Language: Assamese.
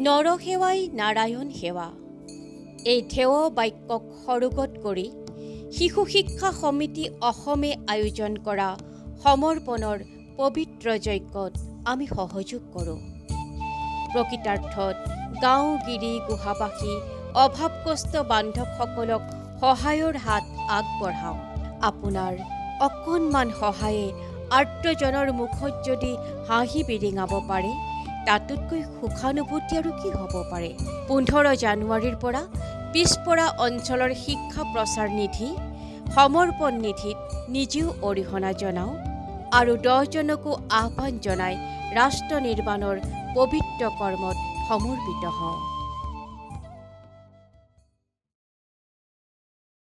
নৰসেৱাই নাৰায়ণ সেৱা এই ধেয় বাক্যক সৰোগত কৰি শিশু শিক্ষা সমিতি অসমে আয়োজন কৰা সমৰ্পণৰ পবিত্ৰ যজ্ঞত আমি সহযোগ কৰোঁ। প্ৰকৃতাৰ্থত গাঁও গিৰি গুহাবাসী অভাৱগ্ৰস্ত বান্ধৱসকলক সহায়ৰ হাত আগবঢ়াওঁ। আপোনাৰ অকণমান সহায়ে আৰ্তজনৰ মুখত যদি হাঁহি বিৰিঙাব পাৰে, তাতোতকৈ সুখানুভূতি আৰু কি হ'ব পাৰে। 15 জানুৱাৰীৰ পৰা পিছপৰা অঞ্চলৰ শিক্ষা প্ৰচাৰ নিধি সমৰ্পণ নিধিত নিজেও অৰিহণা জনাওঁ আৰু 10জনকো আহ্বান জনাই ৰাষ্ট্ৰ নিৰ্মাণৰ পবিত্ৰ কৰ্মত সমৰ্পিত হওঁ।